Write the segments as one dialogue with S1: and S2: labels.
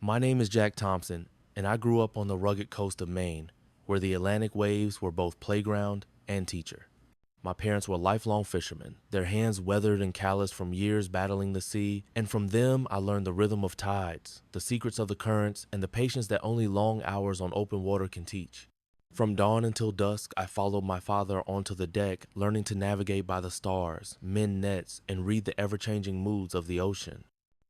S1: My name is Jack Thompson, and I grew up on the rugged coast of Maine, where the Atlantic waves were both playground and teacher. My parents were lifelong fishermen, their hands weathered and calloused from years battling the sea, and from them I learned the rhythm of tides, the secrets of the currents, and the patience that only long hours on open water can teach. From dawn until dusk, I followed my father onto the deck, learning to navigate by the stars, mend nets, and read the ever-changing moods of the ocean.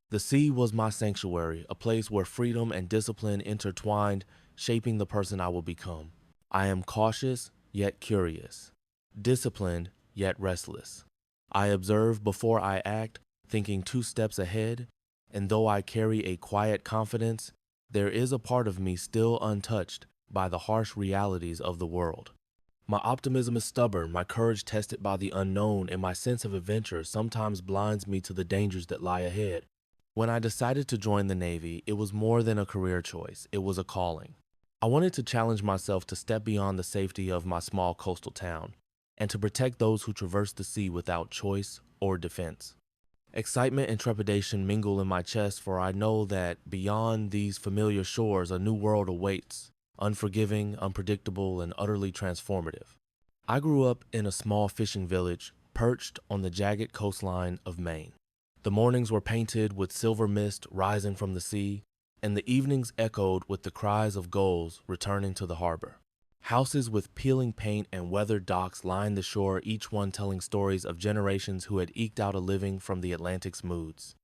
S1: The sea was my sanctuary, a place where freedom and discipline intertwined, shaping the person I will become. I am cautious, yet curious. Disciplined, yet restless. I observe before I act, thinking 2 steps ahead, and though I carry a quiet confidence, there is a part of me still untouched by the harsh realities of the world. My optimism is stubborn, my courage tested by the unknown, and my sense of adventure sometimes blinds me to the dangers that lie ahead. When I decided to join the Navy, it was more than a career choice, it was a calling. I wanted to challenge myself to step beyond the safety of my small coastal town, and to protect those who traverse the sea without choice or defense. Excitement and trepidation mingle in my chest, for I know that beyond these familiar shores, a new world awaits, unforgiving, unpredictable, and utterly transformative. I grew up in a small fishing village perched on the jagged coastline of Maine. The mornings were painted with silver mist rising from the sea, and the evenings echoed with the cries of gulls returning to the harbor. Houses with peeling paint and weathered docks lined the shore, each one telling stories of generations who had eked out a living from the Atlantic's moods.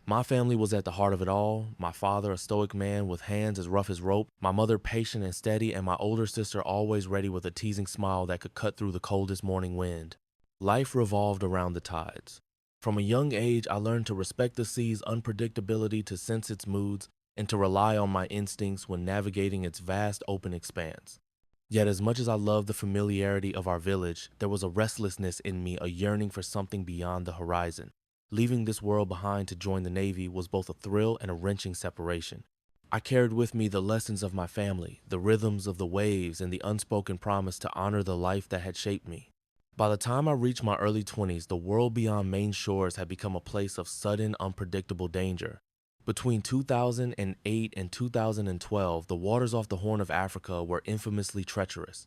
S1: My family was at the heart of it all, my father a stoic man with hands as rough as rope, my mother patient and steady, and my older sister always ready with a teasing smile that could cut through the coldest morning wind. Life revolved around the tides. From a young age, I learned to respect the sea's unpredictability, to sense its moods, and to rely on my instincts when navigating its vast open expanse. Yet as much as I loved the familiarity of our village, there was a restlessness in me, a yearning for something beyond the horizon. Leaving this world behind to join the Navy was both a thrill and a wrenching separation. I carried with me the lessons of my family, the rhythms of the waves, and the unspoken promise to honor the life that had shaped me. By the time I reached my early 20s, the world beyond Maine shores had become a place of sudden, unpredictable danger. Between 2008 and 2012, the waters off the Horn of Africa were infamously treacherous.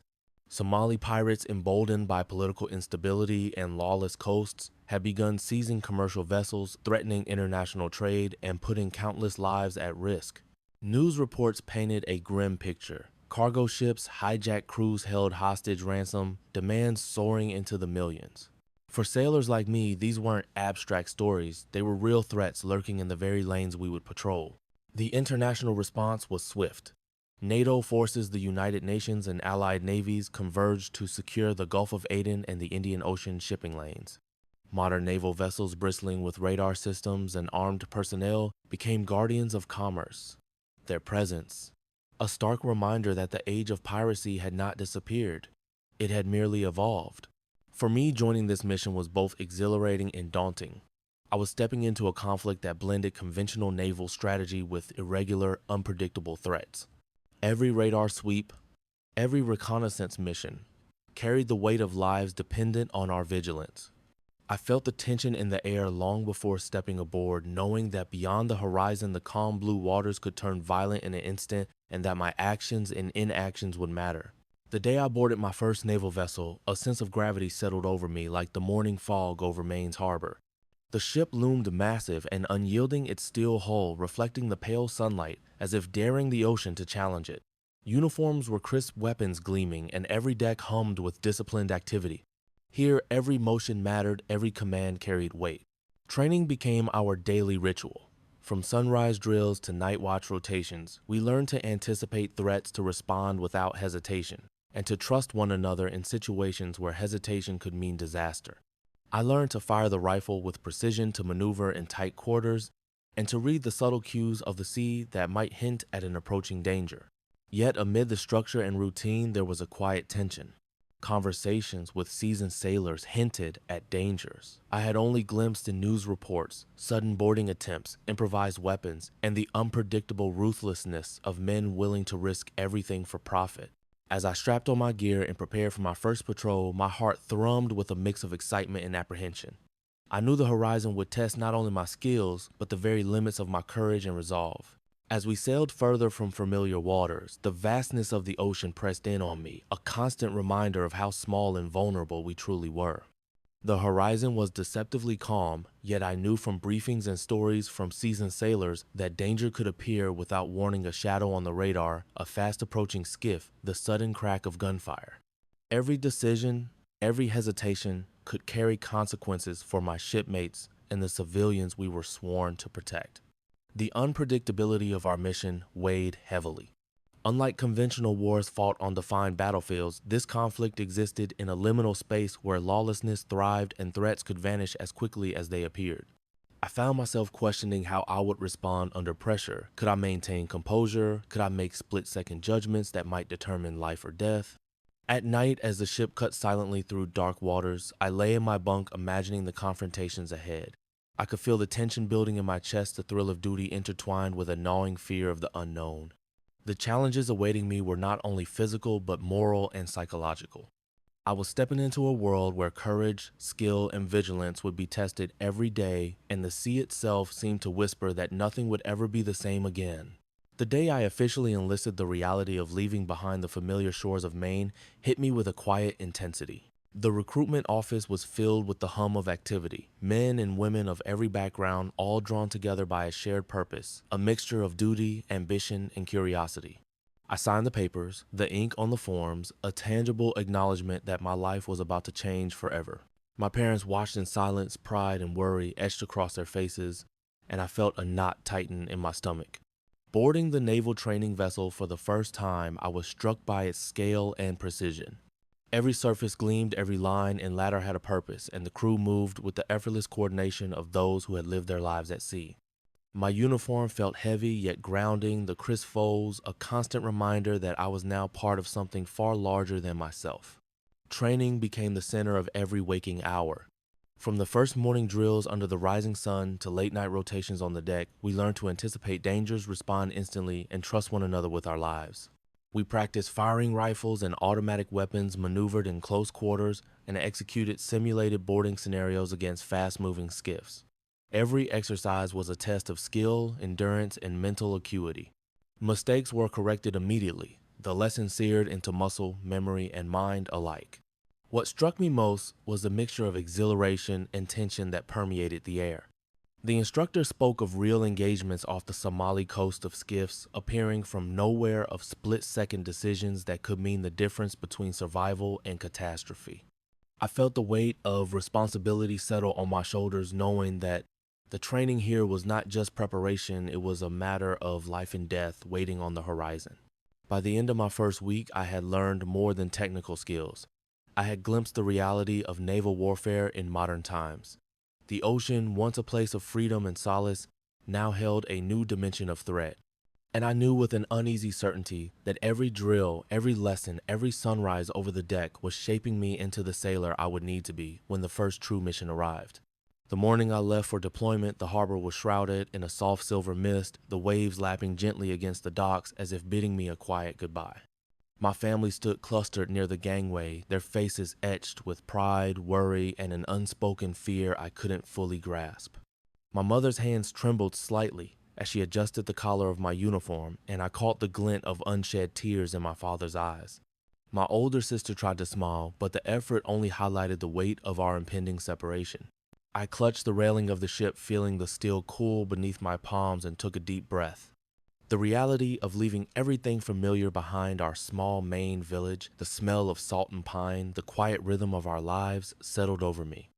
S1: Somali pirates, emboldened by political instability and lawless coasts, had begun seizing commercial vessels, threatening international trade, and putting countless lives at risk. News reports painted a grim picture. Cargo ships, hijacked crews held hostage ransom, demands soaring into the millions. For sailors like me, these weren't abstract stories, they were real threats lurking in the very lanes we would patrol. The international response was swift. NATO forces, the United Nations, and allied navies converged to secure the Gulf of Aden and the Indian Ocean shipping lanes. Modern naval vessels bristling with radar systems and armed personnel became guardians of commerce. Their presence, a stark reminder that the age of piracy had not disappeared. It had merely evolved. For me, joining this mission was both exhilarating and daunting. I was stepping into a conflict that blended conventional naval strategy with irregular, unpredictable threats. Every radar sweep, every reconnaissance mission carried the weight of lives dependent on our vigilance. I felt the tension in the air long before stepping aboard, knowing that beyond the horizon the calm blue waters could turn violent in an instant, and that my actions and inactions would matter. The day I boarded my first naval vessel, a sense of gravity settled over me like the morning fog over Maine's harbor. The ship loomed massive and unyielding, its steel hull reflecting the pale sunlight as if daring the ocean to challenge it. Uniforms were crisp weapons gleaming, and every deck hummed with disciplined activity. Here, every motion mattered, every command carried weight. Training became our daily ritual. From sunrise drills to night watch rotations, we learned to anticipate threats, to respond without hesitation, and to trust one another in situations where hesitation could mean disaster. I learned to fire the rifle with precision, to maneuver in tight quarters, and to read the subtle cues of the sea that might hint at an approaching danger. Yet amid the structure and routine, there was a quiet tension. Conversations with seasoned sailors hinted at dangers I had only glimpsed in news reports, sudden boarding attempts, improvised weapons, and the unpredictable ruthlessness of men willing to risk everything for profit. As I strapped on my gear and prepared for my first patrol, my heart thrummed with a mix of excitement and apprehension. I knew the horizon would test not only my skills, but the very limits of my courage and resolve. As we sailed further from familiar waters, the vastness of the ocean pressed in on me, a constant reminder of how small and vulnerable we truly were. The horizon was deceptively calm, yet I knew from briefings and stories from seasoned sailors that danger could appear without warning: a shadow on the radar, a fast approaching skiff, the sudden crack of gunfire. Every decision, every hesitation could carry consequences for my shipmates and the civilians we were sworn to protect. The unpredictability of our mission weighed heavily. Unlike conventional wars fought on defined battlefields, this conflict existed in a liminal space where lawlessness thrived and threats could vanish as quickly as they appeared. I found myself questioning how I would respond under pressure. Could I maintain composure? Could I make split-second judgments that might determine life or death? At night, as the ship cut silently through dark waters, I lay in my bunk imagining the confrontations ahead. I could feel the tension building in my chest, the thrill of duty intertwined with a gnawing fear of the unknown. The challenges awaiting me were not only physical, but moral and psychological. I was stepping into a world where courage, skill, and vigilance would be tested every day, and the sea itself seemed to whisper that nothing would ever be the same again. The day I officially enlisted, the reality of leaving behind the familiar shores of Maine hit me with a quiet intensity. The recruitment office was filled with the hum of activity, men and women of every background, all drawn together by a shared purpose, a mixture of duty, ambition, and curiosity. I signed the papers, the ink on the forms, a tangible acknowledgement that my life was about to change forever. My parents watched in silence, pride and worry etched across their faces, and I felt a knot tighten in my stomach. Boarding the naval training vessel for the first time, I was struck by its scale and precision. Every surface gleamed, every line and ladder had a purpose, and the crew moved with the effortless coordination of those who had lived their lives at sea. My uniform felt heavy yet grounding, the crisp folds, a constant reminder that I was now part of something far larger than myself. Training became the center of every waking hour. From the first morning drills under the rising sun to late-night rotations on the deck, we learned to anticipate dangers, respond instantly, and trust one another with our lives. We practiced firing rifles and automatic weapons, maneuvered in close quarters, and executed simulated boarding scenarios against fast-moving skiffs. Every exercise was a test of skill, endurance, and mental acuity. Mistakes were corrected immediately, the lesson seared into muscle, memory, and mind alike. What struck me most was the mixture of exhilaration and tension that permeated the air. The instructor spoke of real engagements off the Somali coast, of skiffs appearing from nowhere, of split-second decisions that could mean the difference between survival and catastrophe. I felt the weight of responsibility settle on my shoulders, knowing that the training here was not just preparation, it was a matter of life and death waiting on the horizon. By the end of my first week, I had learned more than technical skills. I had glimpsed the reality of naval warfare in modern times. The ocean, once a place of freedom and solace, now held a new dimension of threat. And I knew with an uneasy certainty that every drill, every lesson, every sunrise over the deck was shaping me into the sailor I would need to be when the first true mission arrived. The morning I left for deployment, the harbor was shrouded in a soft silver mist, the waves lapping gently against the docks as if bidding me a quiet goodbye. My family stood clustered near the gangway, their faces etched with pride, worry, and an unspoken fear I couldn't fully grasp. My mother's hands trembled slightly as she adjusted the collar of my uniform, and I caught the glint of unshed tears in my father's eyes. My older sister tried to smile, but the effort only highlighted the weight of our impending separation. I clutched the railing of the ship, feeling the steel cool beneath my palms, and took a deep breath. The reality of leaving everything familiar behind, our small Maine village, the smell of salt and pine, the quiet rhythm of our lives, settled over me.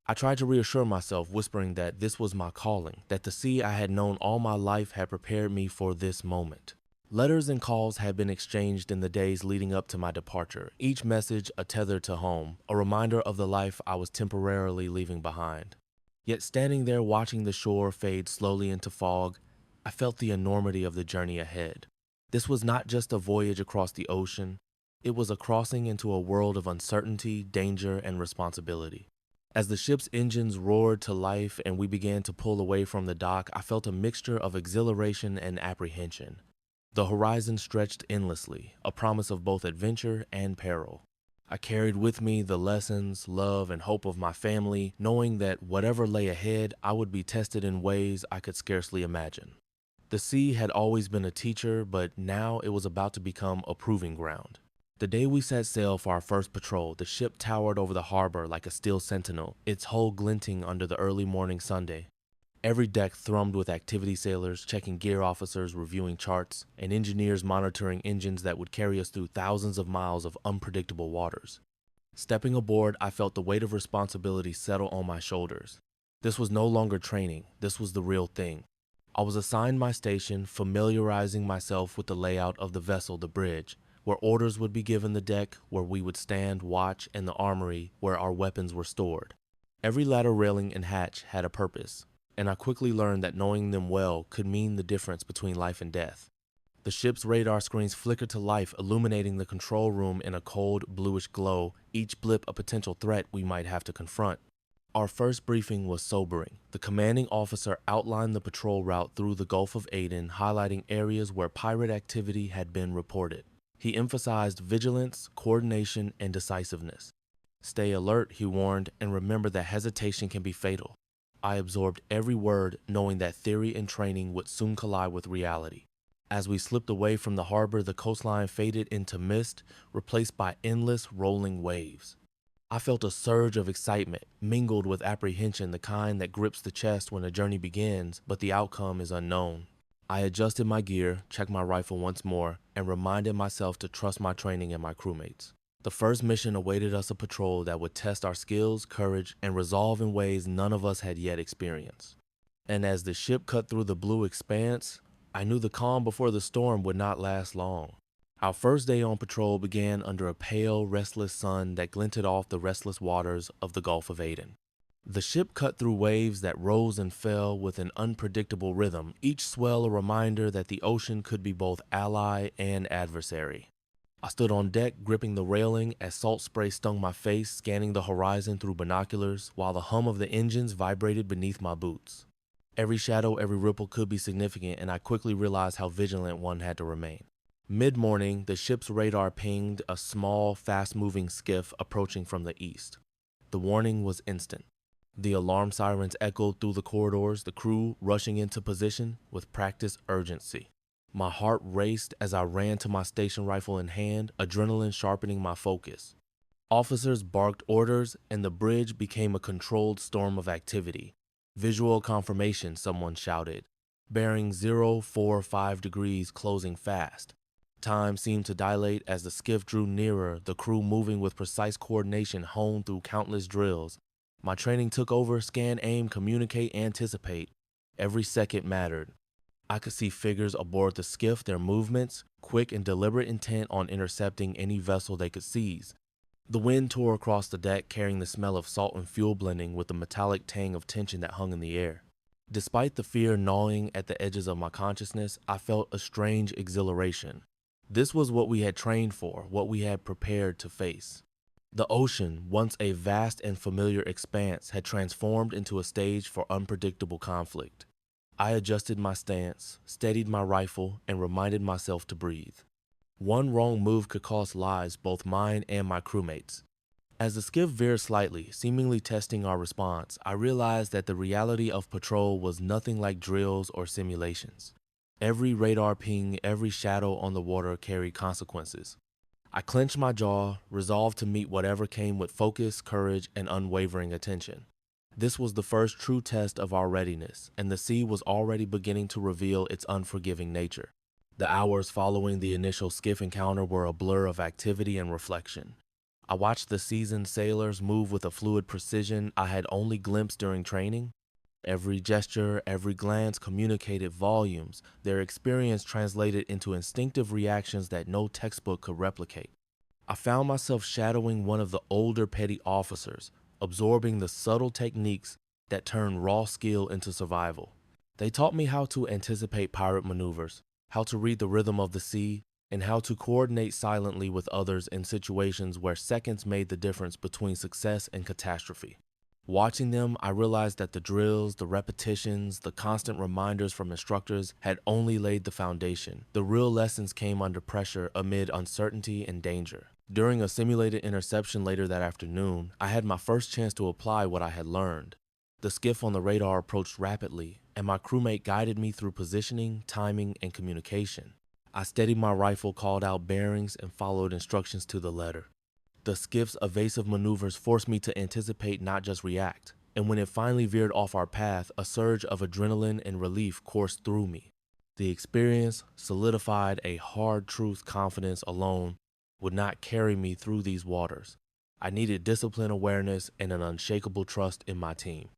S1: I tried to reassure myself, whispering that this was my calling, that the sea I had known all my life had prepared me for this moment. Letters and calls had been exchanged in the days leading up to my departure, each message a tether to home, a reminder of the life I was temporarily leaving behind. Yet standing there watching the shore fade slowly into fog, I felt the enormity of the journey ahead. This was not just a voyage across the ocean, it was a crossing into a world of uncertainty, danger, and responsibility. As the ship's engines roared to life and we began to pull away from the dock, I felt a mixture of exhilaration and apprehension. The horizon stretched endlessly, a promise of both adventure and peril. I carried with me the lessons, love, and hope of my family, knowing that whatever lay ahead, I would be tested in ways I could scarcely imagine. The sea had always been a teacher, but now it was about to become a proving ground. The day we set sail for our first patrol, the ship towered over the harbor like a steel sentinel, its hull glinting under the early morning sunday. Every deck thrummed with activity sailors, checking gear officers, reviewing charts, and engineers monitoring engines that would carry us through thousands of miles of unpredictable waters. Stepping aboard, I felt the weight of responsibility settle on my shoulders. This was no longer training, this was the real thing. I was assigned my station, familiarizing myself with the layout of the vessel, the bridge, where orders would be given the deck, where we would stand, watch, and the armory, where our weapons were stored. Every ladder railing and hatch had a purpose, and I quickly learned that knowing them well could mean the difference between life and death. The ship's radar screens flickered to life, illuminating the control room in a cold, bluish glow, each blip a potential threat we might have to confront. Our first briefing was sobering. The commanding officer outlined the patrol route through the Gulf of Aden, highlighting areas where pirate activity had been reported. He emphasized vigilance, coordination, and decisiveness. Stay alert, he warned, and remember that hesitation can be fatal. I absorbed every word, knowing that theory and training would soon collide with reality. As we slipped away from the harbor, the coastline faded into mist, replaced by endless rolling waves. I felt a surge of excitement, mingled with apprehension, the kind that grips the chest when a journey begins, but the outcome is unknown. I adjusted my gear, checked my rifle once more, and reminded myself to trust my training and my crewmates. The first mission awaited us, a patrol that would test our skills, courage, and resolve in ways none of us had yet experienced. And as the ship cut through the blue expanse, I knew the calm before the storm would not last long. Our first day on patrol began under a pale, restless sun that glinted off the restless waters of the Gulf of Aden. The ship cut through waves that rose and fell with an unpredictable rhythm, each swell a reminder that the ocean could be both ally and adversary. I stood on deck, gripping the railing as salt spray stung my face, scanning the horizon through binoculars, while the hum of the engines vibrated beneath my boots. Every shadow, every ripple could be significant, and I quickly realized how vigilant one had to remain. Mid-morning, the ship's radar pinged a small, fast-moving skiff approaching from the east. The warning was instant. The alarm sirens echoed through the corridors, the crew rushing into position with practiced urgency. My heart raced as I ran to my station rifle in hand, adrenaline sharpening my focus. Officers barked orders, and the bridge became a controlled storm of activity. Visual confirmation, someone shouted. Bearing 045 degrees, closing fast. Time seemed to dilate as the skiff drew nearer, the crew moving with precise coordination honed through countless drills. My training took over: scan, aim, communicate, anticipate. Every second mattered. I could see figures aboard the skiff, their movements, quick and deliberate intent on intercepting any vessel they could seize. The wind tore across the deck, carrying the smell of salt and fuel blending with the metallic tang of tension that hung in the air. Despite the fear gnawing at the edges of my consciousness, I felt a strange exhilaration. This was what we had trained for, what we had prepared to face. The ocean, once a vast and familiar expanse, had transformed into a stage for unpredictable conflict. I adjusted my stance, steadied my rifle, and reminded myself to breathe. One wrong move could cost lives, both mine and my crewmates. As the skiff veered slightly, seemingly testing our response, I realized that the reality of patrol was nothing like drills or simulations. Every radar ping, every shadow on the water carried consequences. I clenched my jaw, resolved to meet whatever came with focus, courage, and unwavering attention. This was the first true test of our readiness, and the sea was already beginning to reveal its unforgiving nature. The hours following the initial skiff encounter were a blur of activity and reflection. I watched the seasoned sailors move with a fluid precision I had only glimpsed during training. Every gesture, every glance communicated volumes, their experience translated into instinctive reactions that no textbook could replicate. I found myself shadowing one of the older petty officers, absorbing the subtle techniques that turn raw skill into survival. They taught me how to anticipate pirate maneuvers, how to read the rhythm of the sea, and how to coordinate silently with others in situations where seconds made the difference between success and catastrophe. Watching them, I realized that the drills, the repetitions, the constant reminders from instructors had only laid the foundation. The real lessons came under pressure amid uncertainty and danger. During a simulated interception later that afternoon, I had my first chance to apply what I had learned. The skiff on the radar approached rapidly, and my crewmate guided me through positioning, timing, and communication. I steadied my rifle, called out bearings, and followed instructions to the letter. The skiff's evasive maneuvers forced me to anticipate, not just react, and when it finally veered off our path, a surge of adrenaline and relief coursed through me. The experience solidified a hard truth: confidence alone would not carry me through these waters. I needed discipline, awareness, and an unshakable trust in my team.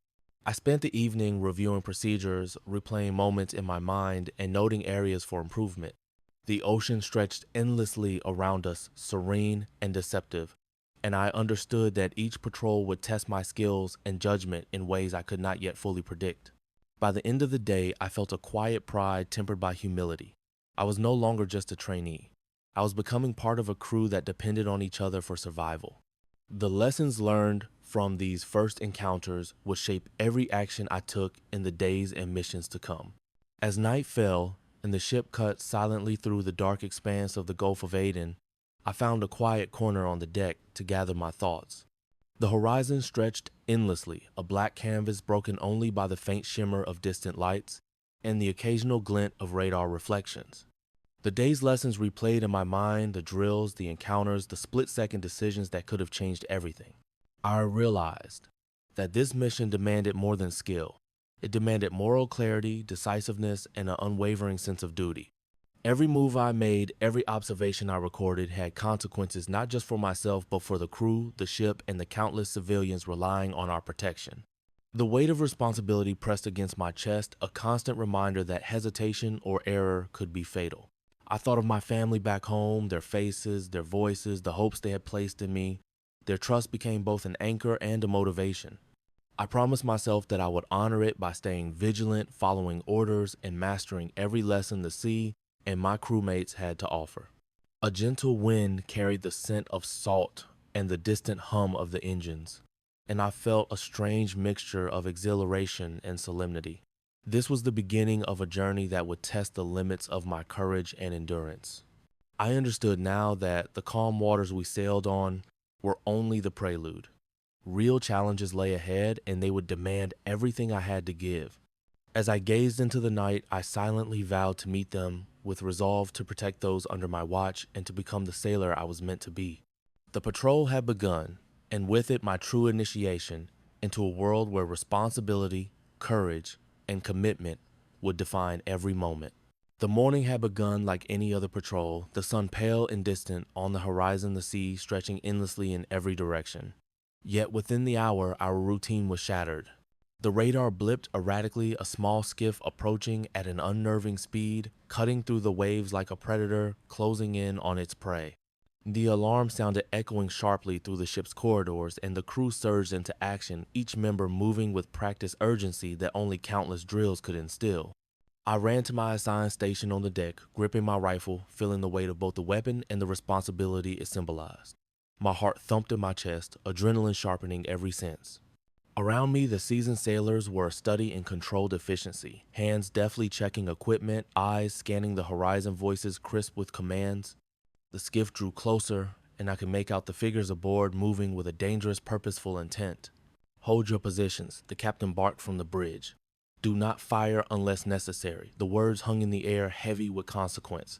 S1: I spent the evening reviewing procedures, replaying moments in my mind, and noting areas for improvement. The ocean stretched endlessly around us, serene and deceptive, and I understood that each patrol would test my skills and judgment in ways I could not yet fully predict. By the end of the day, I felt a quiet pride tempered by humility. I was no longer just a trainee. I was becoming part of a crew that depended on each other for survival. The lessons learned from these first encounters would shape every action I took in the days and missions to come. As night fell and the ship cut silently through the dark expanse of the Gulf of Aden, I found a quiet corner on the deck to gather my thoughts. The horizon stretched endlessly, a black canvas broken only by the faint shimmer of distant lights and the occasional glint of radar reflections. The day's lessons replayed in my mind, the drills, the encounters, the split-second decisions that could have changed everything. I realized that this mission demanded more than skill. It demanded moral clarity, decisiveness, and an unwavering sense of duty. Every move I made, every observation I recorded had consequences not just for myself, but for the crew, the ship, and the countless civilians relying on our protection. The weight of responsibility pressed against my chest, a constant reminder that hesitation or error could be fatal. I thought of my family back home, their faces, their voices, the hopes they had placed in me. Their trust became both an anchor and a motivation. I promised myself that I would honor it by staying vigilant, following orders, and mastering every lesson the sea and my crewmates had to offer. A gentle wind carried the scent of salt and the distant hum of the engines, and I felt a strange mixture of exhilaration and solemnity. This was the beginning of a journey that would test the limits of my courage and endurance. I understood now that the calm waters we sailed on were only the prelude. Real challenges lay ahead, and they would demand everything I had to give. As I gazed into the night, I silently vowed to meet them with resolve to protect those under my watch and to become the sailor I was meant to be. The patrol had begun, and with it my true initiation into a world where responsibility, courage, and commitment would define every moment. The morning had begun like any other patrol, the sun pale and distant, on the horizon the sea stretching endlessly in every direction. Yet within the hour, our routine was shattered. The radar blipped erratically, a small skiff approaching at an unnerving speed, cutting through the waves like a predator, closing in on its prey. The alarm sounded echoing sharply through the ship's corridors, and the crew surged into action, each member moving with practiced urgency that only countless drills could instill. I ran to my assigned station on the deck, gripping my rifle, feeling the weight of both the weapon and the responsibility it symbolized. My heart thumped in my chest, adrenaline sharpening every sense. Around me, the seasoned sailors were a study in controlled efficiency, hands deftly checking equipment, eyes scanning the horizon, voices crisp with commands. The skiff drew closer, and I could make out the figures aboard moving with a dangerous, purposeful intent. "Hold your positions," the captain barked from the bridge. "Do not fire unless necessary." The words hung in the air, heavy with consequence.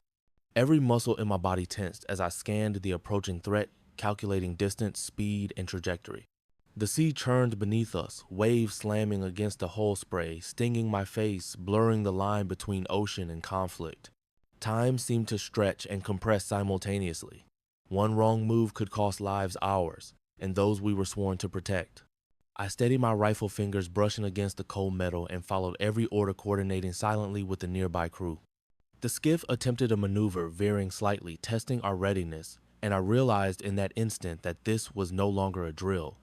S1: Every muscle in my body tensed as I scanned the approaching threat, calculating distance, speed, and trajectory. The sea churned beneath us, waves slamming against the hull spray, stinging my face, blurring the line between ocean and conflict. Time seemed to stretch and compress simultaneously. One wrong move could cost lives ours, and those we were sworn to protect. I steadied my rifle fingers brushing against the cold metal and followed every order, coordinating silently with the nearby crew. The skiff attempted a maneuver, veering slightly, testing our readiness, and I realized in that instant that this was no longer a drill.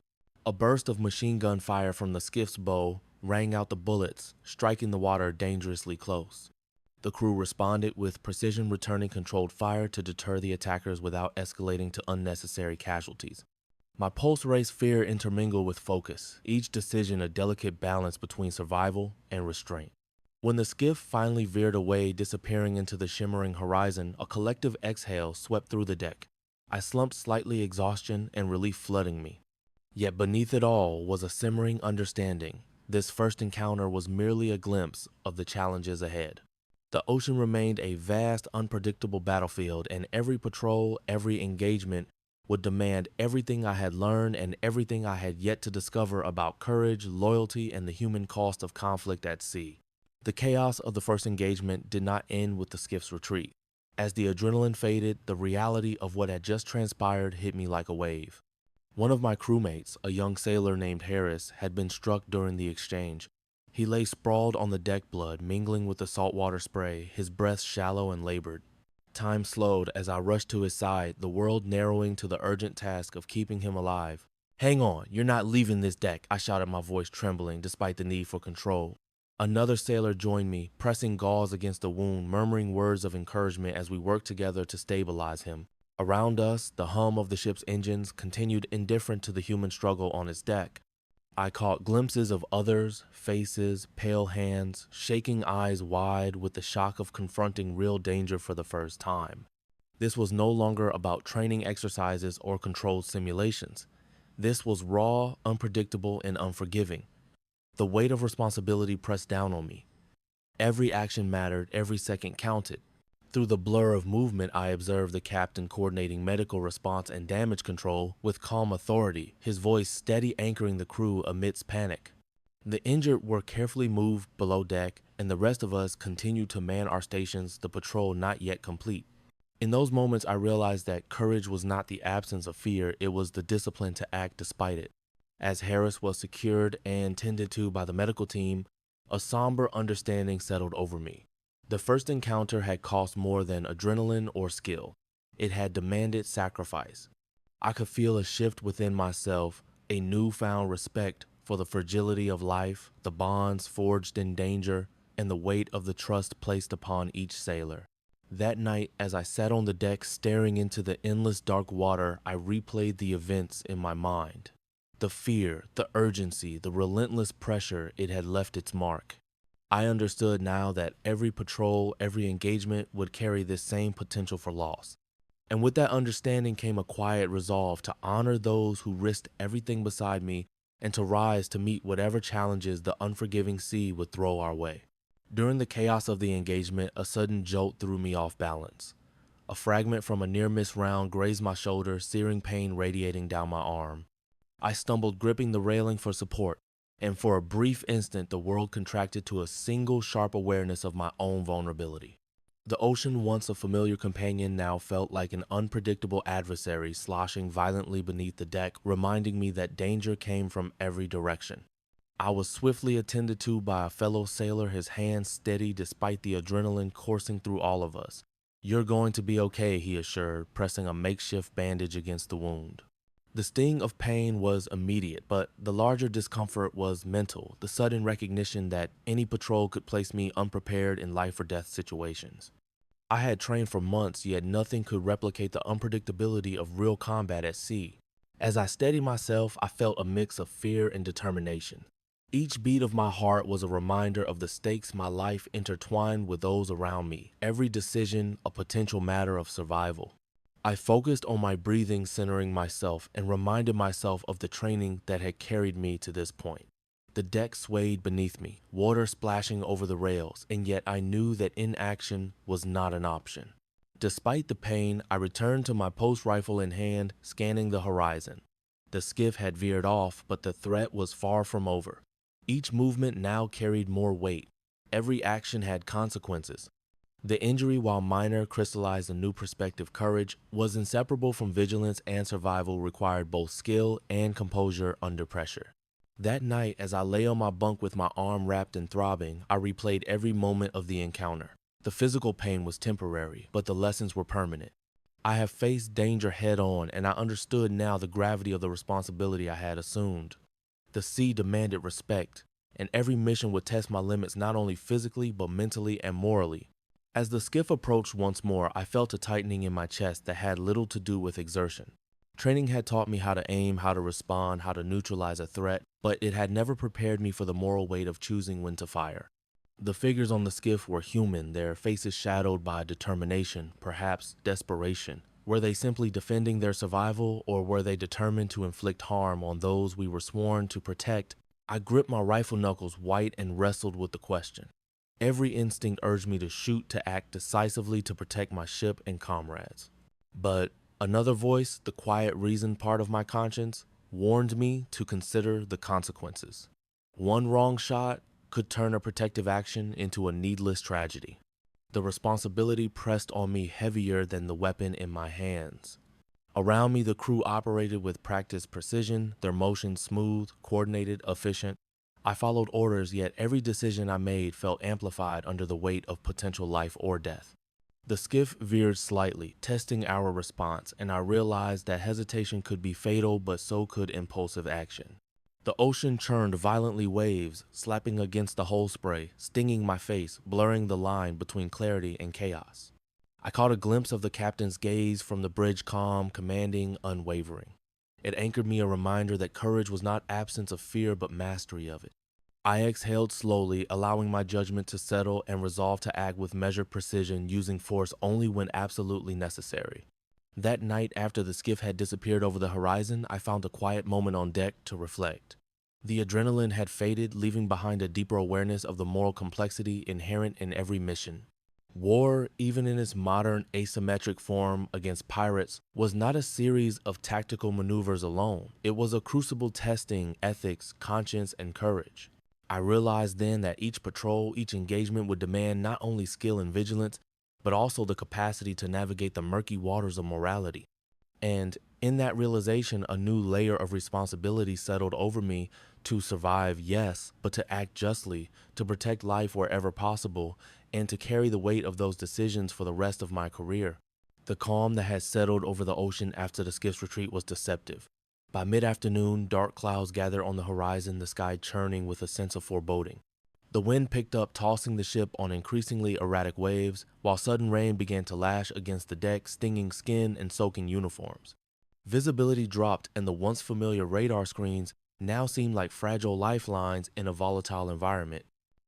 S1: A burst of machine gun fire from the skiff's bow rang out the bullets, striking the water dangerously close. The crew responded with precision, returning controlled fire to deter the attackers without escalating to unnecessary casualties. My pulse raced, fear intermingled with focus, each decision a delicate balance between survival and restraint. When the skiff finally veered away, disappearing into the shimmering horizon, a collective exhale swept through the deck. I slumped slightly, exhaustion and relief flooding me. Yet beneath it all was a simmering understanding. This first encounter was merely a glimpse of the challenges ahead. The ocean remained a vast, unpredictable battlefield, and every patrol, every engagement would demand everything I had learned and everything I had yet to discover about courage, loyalty, and the human cost of conflict at sea. The chaos of the first engagement did not end with the skiff's retreat. As the adrenaline faded, the reality of what had just transpired hit me like a wave. One of my crewmates, a young sailor named Harris, had been struck during the exchange. He lay sprawled on the deck, blood mingling with the saltwater spray, his breath shallow and labored. Time slowed as I rushed to his side, the world narrowing to the urgent task of keeping him alive. "Hang on, you're not leaving this deck," I shouted, my voice trembling despite the need for control. Another sailor joined me, pressing gauze against the wound, murmuring words of encouragement as we worked together to stabilize him. Around us, the hum of the ship's engines continued indifferent to the human struggle on its deck. I caught glimpses of others, faces, pale hands, shaking eyes wide with the shock of confronting real danger for the first time. This was no longer about training exercises or controlled simulations. This was raw, unpredictable, and unforgiving. The weight of responsibility pressed down on me. Every action mattered, every second counted. Through the blur of movement, I observed the captain coordinating medical response and damage control with calm authority, his voice steady anchoring the crew amidst panic. The injured were carefully moved below deck, and the rest of us continued to man our stations, the patrol not yet complete. In those moments, I realized that courage was not the absence of fear, it was the discipline to act despite it. As Harris was secured and tended to by the medical team, a somber understanding settled over me. The first encounter had cost more than adrenaline or skill. It had demanded sacrifice. I could feel a shift within myself, a newfound respect for the fragility of life, the bonds forged in danger, and the weight of the trust placed upon each sailor. That night, as I sat on the deck staring into the endless dark water, I replayed the events in my mind. The fear, the urgency, the relentless pressure, it had left its mark. I understood now that every patrol, every engagement would carry this same potential for loss. And with that understanding came a quiet resolve to honor those who risked everything beside me and to rise to meet whatever challenges the unforgiving sea would throw our way. During the chaos of the engagement, a sudden jolt threw me off balance. A fragment from a near-miss round grazed my shoulder, searing pain radiating down my arm. I stumbled, gripping the railing for support, and for a brief instant the world contracted to a single sharp awareness of my own vulnerability. The ocean, once a familiar companion, now felt like an unpredictable adversary sloshing violently beneath the deck, reminding me that danger came from every direction. I was swiftly attended to by a fellow sailor, his hands steady despite the adrenaline coursing through all of us. "You're going to be okay," he assured, pressing a makeshift bandage against the wound. The sting of pain was immediate, but the larger discomfort was mental, the sudden recognition that any patrol could place me unprepared in life or death situations. I had trained for months, yet nothing could replicate the unpredictability of real combat at sea. As I steadied myself, I felt a mix of fear and determination. Each beat of my heart was a reminder of the stakes my life intertwined with those around me, every decision a potential matter of survival. I focused on my breathing, centering myself, and reminded myself of the training that had carried me to this point. The deck swayed beneath me, water splashing over the rails, and yet I knew that inaction was not an option. Despite the pain, I returned to my post rifle in hand, scanning the horizon. The skiff had veered off, but the threat was far from over. Each movement now carried more weight. Every action had consequences. The injury, while minor, crystallized a new perspective. Courage was inseparable from vigilance, and survival required both skill and composure under pressure. That night, as I lay on my bunk with my arm wrapped and throbbing, I replayed every moment of the encounter. The physical pain was temporary, but the lessons were permanent. I have faced danger head on, and I understood now the gravity of the responsibility I had assumed. The sea demanded respect, and every mission would test my limits not only physically but mentally and morally. As the skiff approached once more, I felt a tightening in my chest that had little to do with exertion. Training had taught me how to aim, how to respond, how to neutralize a threat, but it had never prepared me for the moral weight of choosing when to fire. The figures on the skiff were human, their faces shadowed by determination, perhaps desperation. Were they simply defending their survival, or were they determined to inflict harm on those we were sworn to protect? I gripped my rifle knuckles white and wrestled with the question. Every instinct urged me to shoot, to act decisively to protect my ship and comrades. But another voice, the quiet reason part of my conscience, warned me to consider the consequences. One wrong shot could turn a protective action into a needless tragedy. The responsibility pressed on me heavier than the weapon in my hands. Around me, the crew operated with practiced precision, their motions smooth, coordinated, efficient. I followed orders, yet every decision I made felt amplified under the weight of potential life or death. The skiff veered slightly, testing our response, and I realized that hesitation could be fatal, but so could impulsive action. The ocean churned violently, waves slapping against the hull spray, stinging my face, blurring the line between clarity and chaos. I caught a glimpse of the captain's gaze from the bridge, calm, commanding, unwavering. It anchored me, a reminder that courage was not absence of fear but mastery of it. I exhaled slowly, allowing my judgment to settle, and resolved to act with measured precision, using force only when absolutely necessary. That night, after the skiff had disappeared over the horizon, I found a quiet moment on deck to reflect. The adrenaline had faded, leaving behind a deeper awareness of the moral complexity inherent in every mission. War, even in its modern asymmetric form against pirates, was not a series of tactical maneuvers alone. It was a crucible testing ethics, conscience, and courage. I realized then that each patrol, each engagement would demand not only skill and vigilance, but also the capacity to navigate the murky waters of morality. And in that realization, a new layer of responsibility settled over me: to survive, yes, but to act justly, to protect life wherever possible, and to carry the weight of those decisions for the rest of my career. The calm that had settled over the ocean after the skiff's retreat was deceptive. By mid-afternoon, dark clouds gathered on the horizon, the sky churning with a sense of foreboding. The wind picked up, tossing the ship on increasingly erratic waves, while sudden rain began to lash against the deck, stinging skin and soaking uniforms. Visibility dropped, and the once familiar radar screens now seemed like fragile lifelines in a volatile environment.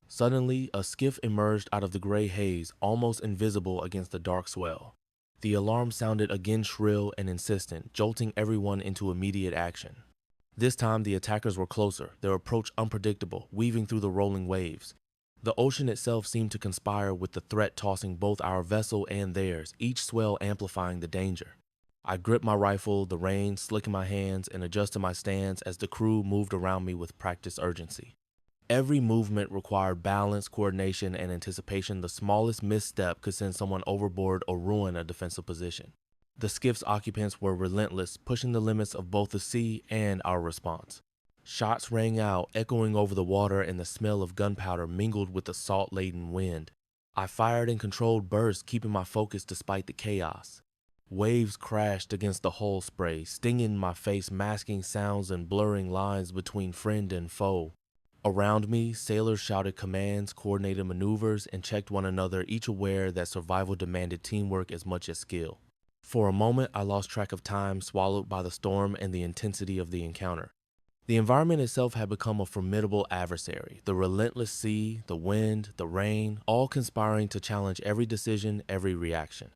S1: Suddenly, a skiff emerged out of the gray haze, almost invisible against the dark swell. The alarm sounded again, shrill and insistent, jolting everyone into immediate action. This time, the attackers were closer, their approach unpredictable, weaving through the rolling waves. The ocean itself seemed to conspire with the threat, tossing both our vessel and theirs, each swell amplifying the danger. I gripped my rifle, the reins slicking my hands, and adjusted my stance as the crew moved around me with practiced urgency. Every movement required balance, coordination, and anticipation. The smallest misstep could send someone overboard or ruin a defensive position. The skiff's occupants were relentless, pushing the limits of both the sea and our response. Shots rang out, echoing over the water, and the smell of gunpowder mingled with the salt-laden wind. I fired in controlled bursts, keeping my focus despite the chaos. Waves crashed against the hull spray, stinging my face, masking sounds and blurring lines between friend and foe. Around me, sailors shouted commands, coordinated maneuvers, and checked one another, each aware that survival demanded teamwork as much as skill. For a moment, I lost track of time, swallowed by the storm and the intensity of the encounter. The environment itself had become a formidable adversary. The relentless sea, the wind, the rain, all conspiring to challenge every decision, every reaction.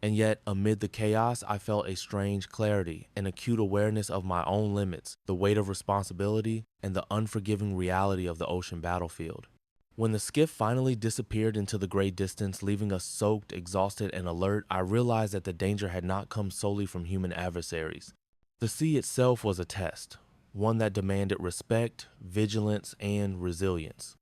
S1: And yet, amid the chaos, I felt a strange clarity, an acute awareness of my own limits, the weight of responsibility, and the unforgiving reality of the ocean battlefield. When the skiff finally disappeared into the gray distance, leaving us soaked, exhausted, and alert, I realized that the danger had not come solely from human adversaries. The sea itself was a test, one that demanded respect, vigilance, and resilience.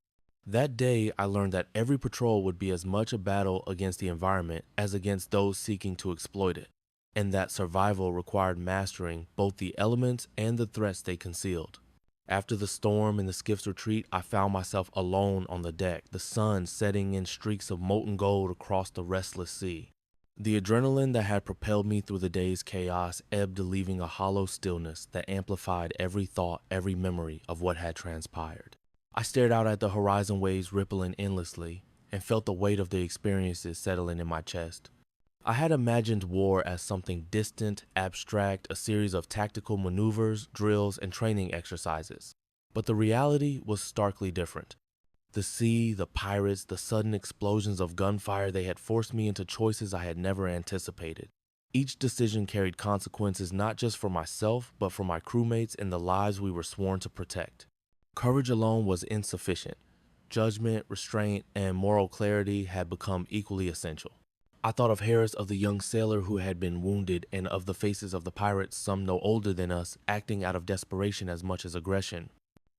S1: That day, I learned that every patrol would be as much a battle against the environment as against those seeking to exploit it, and that survival required mastering both the elements and the threats they concealed. After the storm and the skiff's retreat, I found myself alone on the deck, the sun setting in streaks of molten gold across the restless sea. The adrenaline that had propelled me through the day's chaos ebbed, leaving a hollow stillness that amplified every thought, every memory of what had transpired. I stared out at the horizon waves rippling endlessly and felt the weight of the experiences settling in my chest. I had imagined war as something distant, abstract, a series of tactical maneuvers, drills, and training exercises. But the reality was starkly different. The sea, the pirates, the sudden explosions of gunfire, they had forced me into choices I had never anticipated. Each decision carried consequences not just for myself, but for my crewmates and the lives we were sworn to protect. Courage alone was insufficient. Judgment, restraint, and moral clarity had become equally essential. I thought of Harris, of the young sailor who had been wounded, and of the faces of the pirates, some no older than us, acting out of desperation as much as aggression.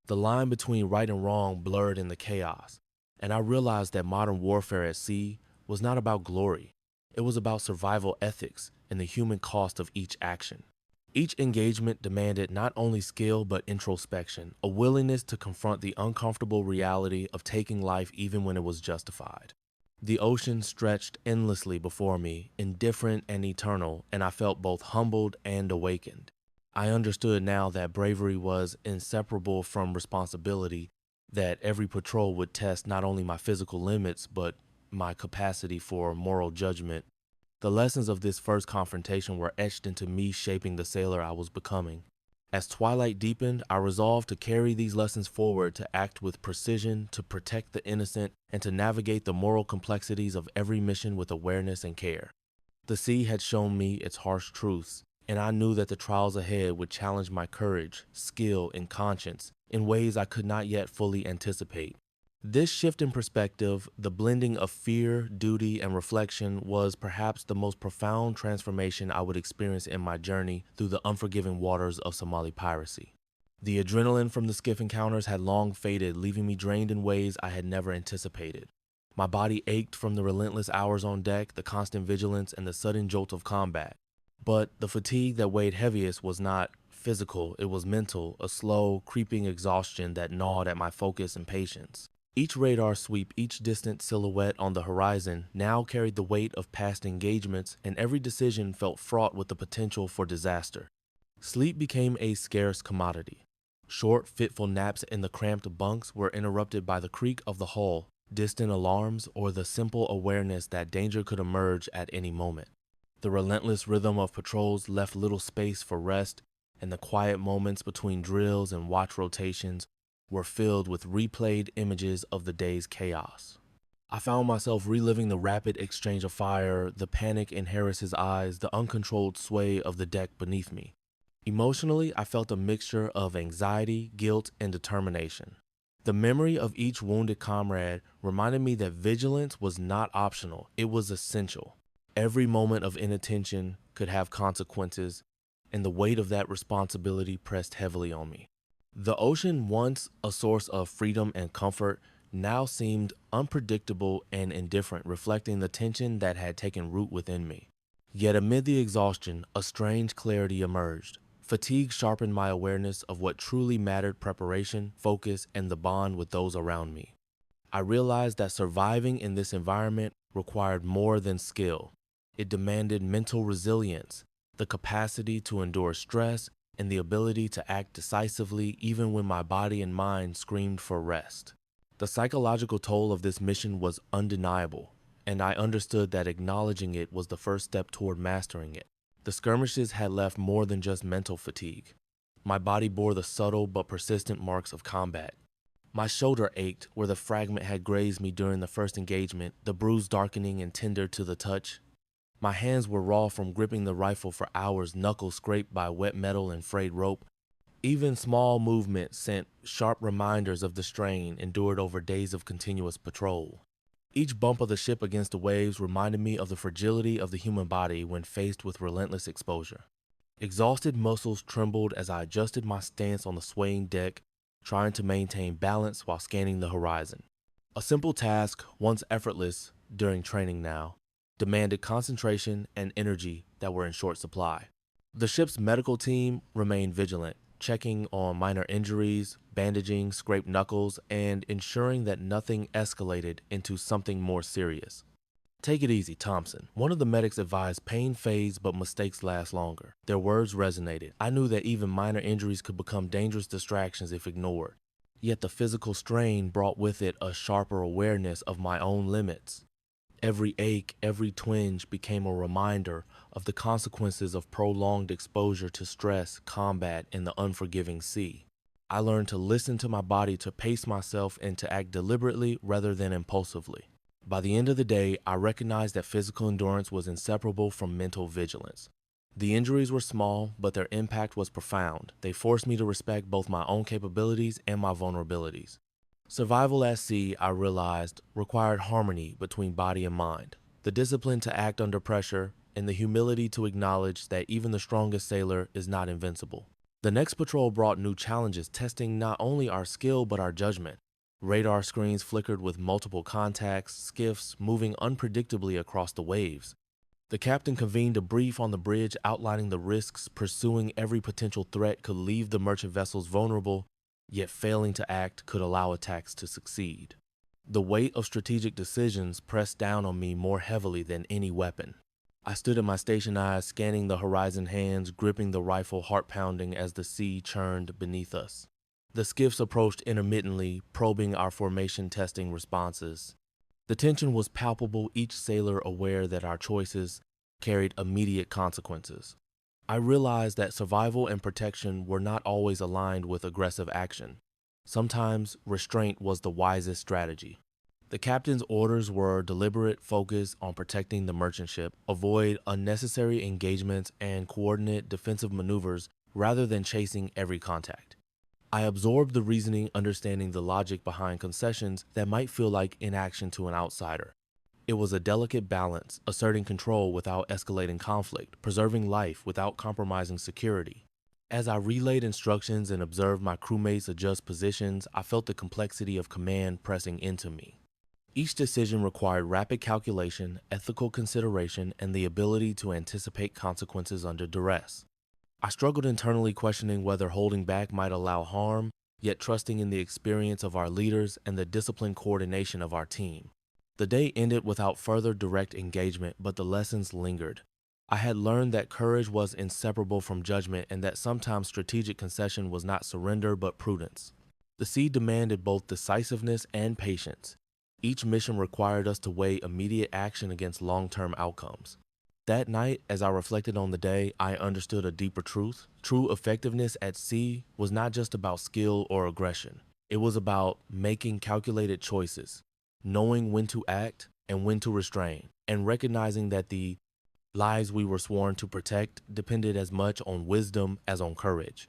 S1: The line between right and wrong blurred in the chaos, and I realized that modern warfare at sea was not about glory. It was about survival ethics and the human cost of each action. Each engagement demanded not only skill but introspection, a willingness to confront the uncomfortable reality of taking life even when it was justified. The ocean stretched endlessly before me, indifferent and eternal, and I felt both humbled and awakened. I understood now that bravery was inseparable from responsibility, that every patrol would test not only my physical limits, but my capacity for moral judgment. The lessons of this first confrontation were etched into me, shaping the sailor I was becoming. As twilight deepened, I resolved to carry these lessons forward, to act with precision, to protect the innocent, and to navigate the moral complexities of every mission with awareness and care. The sea had shown me its harsh truths, and I knew that the trials ahead would challenge my courage, skill, and conscience in ways I could not yet fully anticipate. This shift in perspective, the blending of fear, duty, and reflection, was perhaps the most profound transformation I would experience in my journey through the unforgiving waters of Somali piracy. The adrenaline from the skiff encounters had long faded, leaving me drained in ways I had never anticipated. My body ached from the relentless hours on deck, the constant vigilance, and the sudden jolt of combat. But the fatigue that weighed heaviest was not physical, it was mental, a slow, creeping exhaustion that gnawed at my focus and patience. Each radar sweep, each distant silhouette on the horizon now carried the weight of past engagements, and every decision felt fraught with the potential for disaster. Sleep became a scarce commodity. Short, fitful naps in the cramped bunks were interrupted by the creak of the hull, distant alarms, or the simple awareness that danger could emerge at any moment. The relentless rhythm of patrols left little space for rest, and the quiet moments between drills and watch rotations were filled with replayed images of the day's chaos. I found myself reliving the rapid exchange of fire, the panic in Harris's eyes, the uncontrolled sway of the deck beneath me. Emotionally, I felt a mixture of anxiety, guilt, and determination. The memory of each wounded comrade reminded me that vigilance was not optional, it was essential. Every moment of inattention could have consequences, and the weight of that responsibility pressed heavily on me. The ocean, once a source of freedom and comfort, now seemed unpredictable and indifferent, reflecting the tension that had taken root within me. Yet amid the exhaustion, a strange clarity emerged. Fatigue sharpened my awareness of what truly mattered: preparation, focus, and the bond with those around me. I realized that surviving in this environment required more than skill. It demanded mental resilience, the capacity to endure stress, and the ability to act decisively even when my body and mind screamed for rest. The psychological toll of this mission was undeniable, and I understood that acknowledging it was the first step toward mastering it. The skirmishes had left more than just mental fatigue. My body bore the subtle but persistent marks of combat. My shoulder ached where the fragment had grazed me during the first engagement, the bruise darkening and tender to the touch. My hands were raw from gripping the rifle for hours, knuckles scraped by wet metal and frayed rope. Even small movements sent sharp reminders of the strain endured over days of continuous patrol. Each bump of the ship against the waves reminded me of the fragility of the human body when faced with relentless exposure. Exhausted muscles trembled as I adjusted my stance on the swaying deck, trying to maintain balance while scanning the horizon. A simple task, once effortless during training now, demanded concentration and energy that were in short supply. The ship's medical team remained vigilant, checking on minor injuries, bandaging scraped knuckles, and ensuring that nothing escalated into something more serious. "Take it easy, Thompson." One of the medics advised. "Pain fades, but mistakes last longer." Their words resonated. I knew that even minor injuries could become dangerous distractions if ignored. Yet the physical strain brought with it a sharper awareness of my own limits. Every ache, every twinge became a reminder of the consequences of prolonged exposure to stress, combat, and the unforgiving sea. I learned to listen to my body, to pace myself, and to act deliberately rather than impulsively. By the end of the day, I recognized that physical endurance was inseparable from mental vigilance. The injuries were small, but their impact was profound. They forced me to respect both my own capabilities and my vulnerabilities. Survival at sea, I realized, required harmony between body and mind, the discipline to act under pressure, and the humility to acknowledge that even the strongest sailor is not invincible. The next patrol brought new challenges, testing not only our skill but our judgment. Radar screens flickered with multiple contacts, skiffs moving unpredictably across the waves. The captain convened a brief on the bridge outlining the risks pursuing every potential threat could leave the merchant vessels vulnerable, yet failing to act could allow attacks to succeed. The weight of strategic decisions pressed down on me more heavily than any weapon. I stood at my station eyes, scanning the horizon, hands gripping the rifle, heart pounding as the sea churned beneath us. The skiffs approached intermittently, probing our formation testing responses. The tension was palpable, each sailor aware that our choices carried immediate consequences. I realized that survival and protection were not always aligned with aggressive action. Sometimes restraint was the wisest strategy. The captain's orders were deliberate focus on protecting the merchant ship, avoid unnecessary engagements, and coordinate defensive maneuvers rather than chasing every contact. I absorbed the reasoning, understanding the logic behind concessions that might feel like inaction to an outsider. It was a delicate balance, asserting control without escalating conflict, preserving life without compromising security. As I relayed instructions and observed my crewmates adjust positions, I felt the complexity of command pressing into me. Each decision required rapid calculation, ethical consideration, and the ability to anticipate consequences under duress. I struggled internally, questioning whether holding back might allow harm, yet trusting in the experience of our leaders and the disciplined coordination of our team. The day ended without further direct engagement, but the lessons lingered. I had learned that courage was inseparable from judgment and that sometimes strategic concession was not surrender but prudence. The sea demanded both decisiveness and patience. Each mission required us to weigh immediate action against long-term outcomes. That night, as I reflected on the day, I understood a deeper truth. True effectiveness at sea was not just about skill or aggression. It was about making calculated choices, knowing when to act and when to restrain, and recognizing that the lives we were sworn to protect depended as much on wisdom as on courage.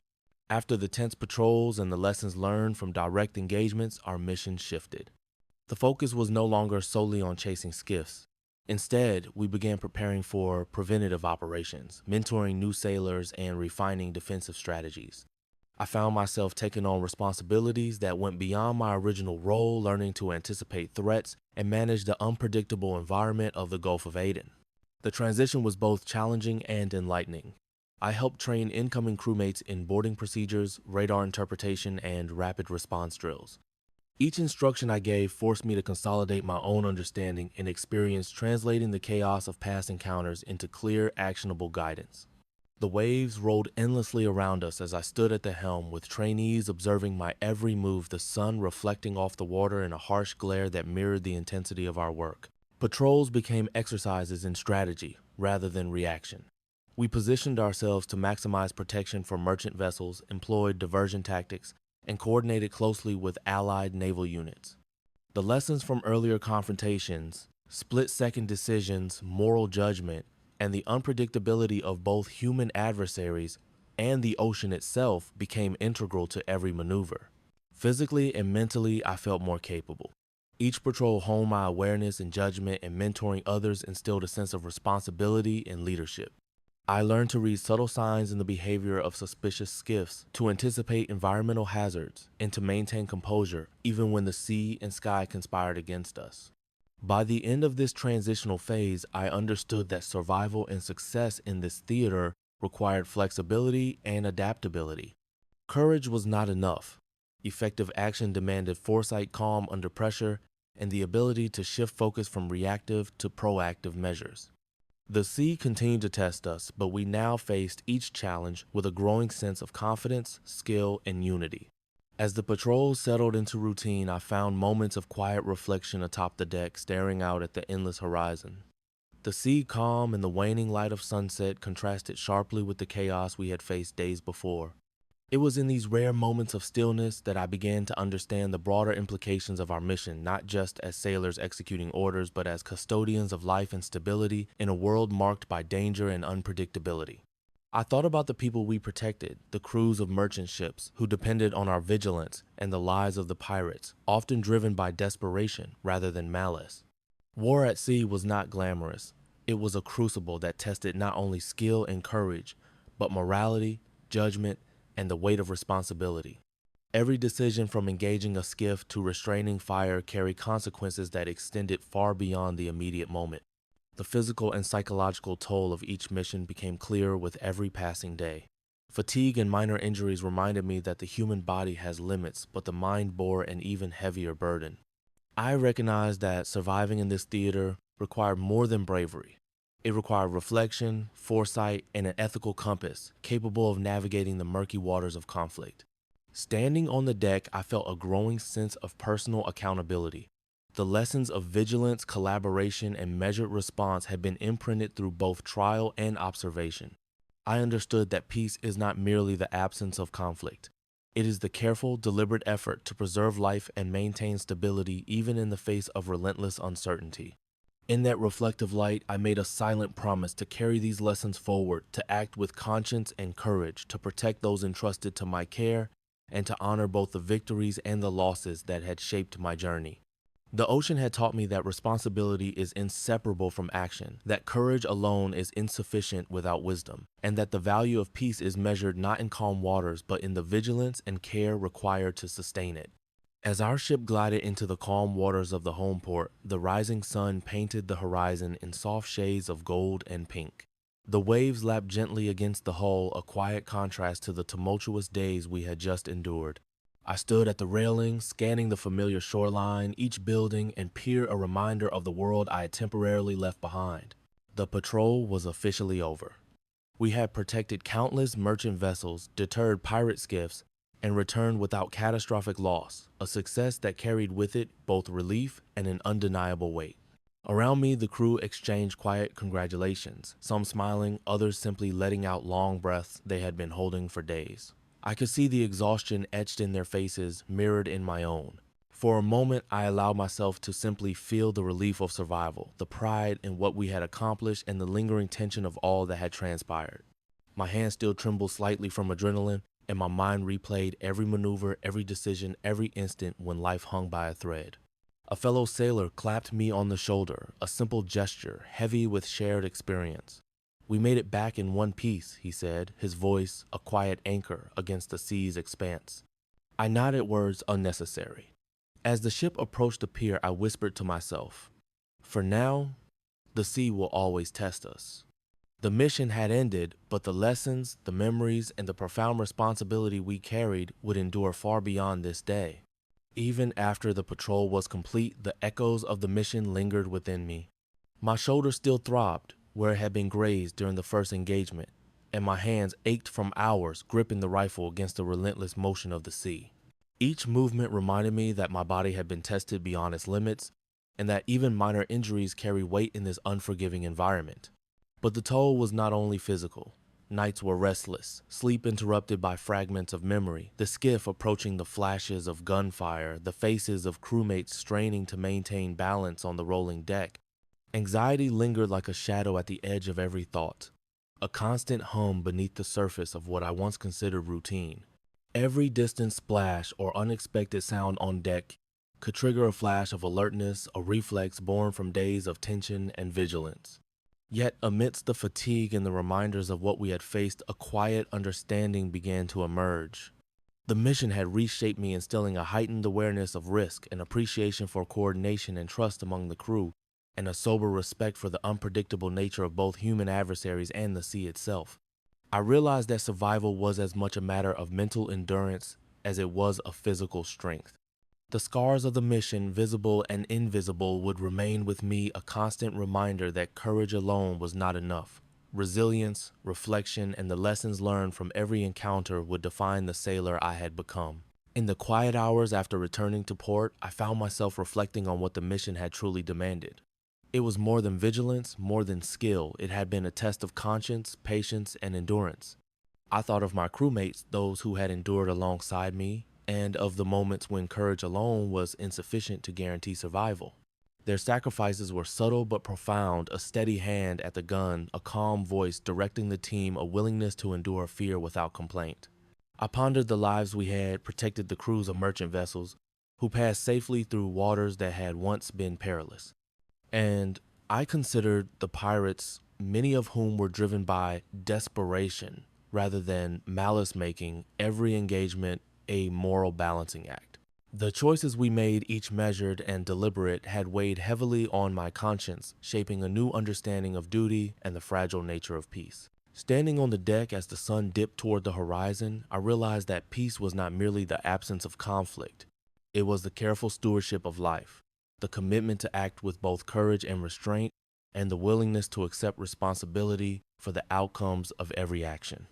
S1: After the tense patrols and the lessons learned from direct engagements, our mission shifted. The focus was no longer solely on chasing skiffs. Instead, we began preparing for preventative operations, mentoring new sailors, and refining defensive strategies. I found myself taking on responsibilities that went beyond my original role, learning to anticipate threats and manage the unpredictable environment of the Gulf of Aden. The transition was both challenging and enlightening. I helped train incoming crewmates in boarding procedures, radar interpretation, and rapid response drills. Each instruction I gave forced me to consolidate my own understanding and experience, translating the chaos of past encounters into clear, actionable guidance. The waves rolled endlessly around us as I stood at the helm, with trainees observing my every move, the sun reflecting off the water in a harsh glare that mirrored the intensity of our work. Patrols became exercises in strategy rather than reaction. We positioned ourselves to maximize protection for merchant vessels, employed diversion tactics, and coordinated closely with allied naval units. The lessons from earlier confrontations, split-second decisions, moral judgment, and the unpredictability of both human adversaries and the ocean itself became integral to every maneuver. Physically and mentally, I felt more capable. Each patrol honed my awareness and judgment, and mentoring others instilled a sense of responsibility and leadership. I learned to read subtle signs in the behavior of suspicious skiffs, to anticipate environmental hazards, and to maintain composure even when the sea and sky conspired against us. By the end of this transitional phase, I understood that survival and success in this theater required flexibility and adaptability. Courage was not enough. Effective action demanded foresight, calm under pressure, and the ability to shift focus from reactive to proactive measures. The sea continued to test us, but we now faced each challenge with a growing sense of confidence, skill, and unity. As the patrols settled into routine, I found moments of quiet reflection atop the deck, staring out at the endless horizon. The sea calm and the waning light of sunset contrasted sharply with the chaos we had faced days before. It was in these rare moments of stillness that I began to understand the broader implications of our mission, not just as sailors executing orders, but as custodians of life and stability in a world marked by danger and unpredictability. I thought about the people we protected, the crews of merchant ships who depended on our vigilance, and the lives of the pirates, often driven by desperation rather than malice. War at sea was not glamorous. It was a crucible that tested not only skill and courage, but morality, judgment, and the weight of responsibility. Every decision from engaging a skiff to restraining fire carried consequences that extended far beyond the immediate moment. The physical and psychological toll of each mission became clearer with every passing day. Fatigue and minor injuries reminded me that the human body has limits, but the mind bore an even heavier burden. I recognized that surviving in this theater required more than bravery. It required reflection, foresight, and an ethical compass capable of navigating the murky waters of conflict. Standing on the deck, I felt a growing sense of personal accountability. The lessons of vigilance, collaboration, and measured response had been imprinted through both trial and observation. I understood that peace is not merely the absence of conflict. It is the careful, deliberate effort to preserve life and maintain stability even in the face of relentless uncertainty. In that reflective light, I made a silent promise to carry these lessons forward, to act with conscience and courage, to protect those entrusted to my care, and to honor both the victories and the losses that had shaped my journey. The ocean had taught me that responsibility is inseparable from action, that courage alone is insufficient without wisdom, and that the value of peace is measured not in calm waters, but in the vigilance and care required to sustain it. As our ship glided into the calm waters of the home port, the rising sun painted the horizon in soft shades of gold and pink. The waves lapped gently against the hull, a quiet contrast to the tumultuous days we had just endured. I stood at the railing, scanning the familiar shoreline, each building, and peered a reminder of the world I had temporarily left behind. The patrol was officially over. We had protected countless merchant vessels, deterred pirate skiffs, and returned without catastrophic loss, a success that carried with it both relief and an undeniable weight. Around me, the crew exchanged quiet congratulations, some smiling, others simply letting out long breaths they had been holding for days. I could see the exhaustion etched in their faces, mirrored in my own. For a moment, I allowed myself to simply feel the relief of survival, the pride in what we had accomplished, and the lingering tension of all that had transpired. My hands still trembled slightly from adrenaline, and my mind replayed every maneuver, every decision, every instant when life hung by a thread. A fellow sailor clapped me on the shoulder, a simple gesture, heavy with shared experience. "We made it back in one piece," he said, his voice a quiet anchor against the sea's expanse. I nodded, words unnecessary. As the ship approached the pier, I whispered to myself, "For now, the sea will always test us." The mission had ended, but the lessons, the memories, and the profound responsibility we carried would endure far beyond this day. Even after the patrol was complete, the echoes of the mission lingered within me. My shoulder still throbbed where it had been grazed during the first engagement, and my hands ached from hours gripping the rifle against the relentless motion of the sea. Each movement reminded me that my body had been tested beyond its limits, and that even minor injuries carry weight in this unforgiving environment. But the toll was not only physical. Nights were restless, sleep interrupted by fragments of memory, the skiff approaching the flashes of gunfire, the faces of crewmates straining to maintain balance on the rolling deck. Anxiety lingered like a shadow at the edge of every thought, a constant hum beneath the surface of what I once considered routine. Every distant splash or unexpected sound on deck could trigger a flash of alertness, a reflex born from days of tension and vigilance. Yet amidst the fatigue and the reminders of what we had faced, a quiet understanding began to emerge. The mission had reshaped me, instilling a heightened awareness of risk, an appreciation for coordination and trust among the crew, and a sober respect for the unpredictable nature of both human adversaries and the sea itself. I realized that survival was as much a matter of mental endurance as it was of physical strength. The scars of the mission, visible and invisible, would remain with me, a constant reminder that courage alone was not enough. Resilience, reflection, and the lessons learned from every encounter would define the sailor I had become. In the quiet hours after returning to port, I found myself reflecting on what the mission had truly demanded. It was more than vigilance, more than skill. It had been a test of conscience, patience, and endurance. I thought of my crewmates, those who had endured alongside me, and of the moments when courage alone was insufficient to guarantee survival. Their sacrifices were subtle but profound, a steady hand at the gun, a calm voice directing the team, a willingness to endure fear without complaint. I pondered the lives we had protected the crews of merchant vessels, who passed safely through waters that had once been perilous. And I considered the pirates, many of whom were driven by desperation rather than malice, making every engagement a moral balancing act. The choices we made, each measured and deliberate, had weighed heavily on my conscience, shaping a new understanding of duty and the fragile nature of peace. Standing on the deck as the sun dipped toward the horizon, I realized that peace was not merely the absence of conflict. It was the careful stewardship of life, the commitment to act with both courage and restraint, and the willingness to accept responsibility for the outcomes of every action.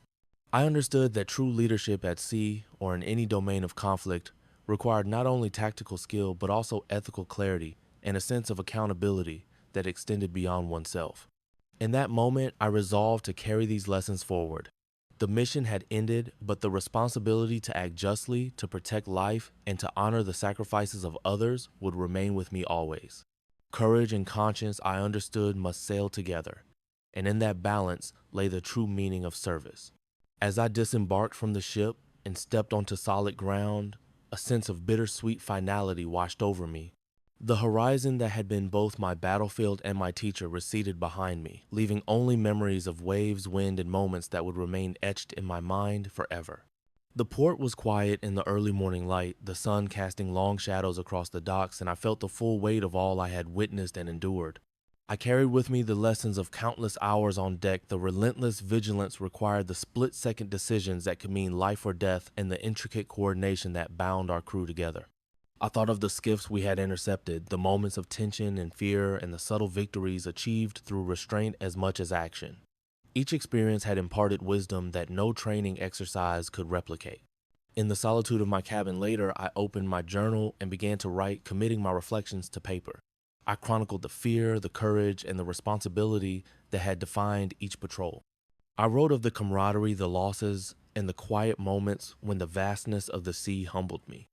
S1: I understood that true leadership at sea or in any domain of conflict required not only tactical skill but also ethical clarity and a sense of accountability that extended beyond oneself. In that moment, I resolved to carry these lessons forward. The mission had ended, but the responsibility to act justly, to protect life, and to honor the sacrifices of others would remain with me always. Courage and conscience, I understood, must sail together, and in that balance lay the true meaning of service. As I disembarked from the ship and stepped onto solid ground, a sense of bittersweet finality washed over me. The horizon that had been both my battlefield and my teacher receded behind me, leaving only memories of waves, wind, and moments that would remain etched in my mind forever. The port was quiet in the early morning light, the sun casting long shadows across the docks, and I felt the full weight of all I had witnessed and endured. I carried with me the lessons of countless hours on deck. The relentless vigilance required the split-second decisions that could mean life or death, and the intricate coordination that bound our crew together. I thought of the skiffs we had intercepted, the moments of tension and fear, and the subtle victories achieved through restraint as much as action. Each experience had imparted wisdom that no training exercise could replicate. In the solitude of my cabin later, I opened my journal and began to write, committing my reflections to paper. I chronicled the fear, the courage, and the responsibility that had defined each patrol. I wrote of the camaraderie, the losses, and the quiet moments when the vastness of the sea humbled me.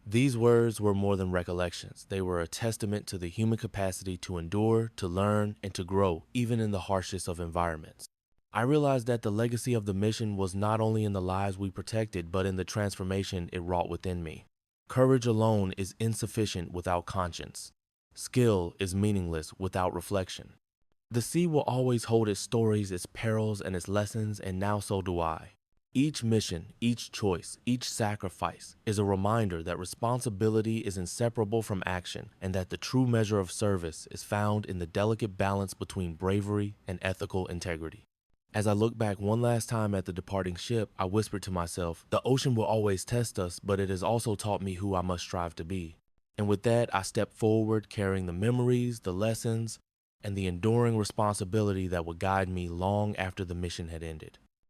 S1: These words were more than recollections. They were a testament to the human capacity to endure, to learn, and to grow, even in the harshest of environments. I realized that the legacy of the mission was not only in the lives we protected, but in the transformation it wrought within me. Courage alone is insufficient without conscience. Skill is meaningless without reflection. The sea will always hold its stories, its perils, and its lessons, and now so do I. Each mission, each choice, each sacrifice is a reminder that responsibility is inseparable from action, and that the true measure of service is found in the delicate balance between bravery and ethical integrity. As I look back one last time at the departing ship, I whispered to myself, the ocean will always test us, but it has also taught me who I must strive to be. And with that, I stepped forward, carrying the memories, the lessons, and the enduring responsibility that would guide me long after the mission had ended.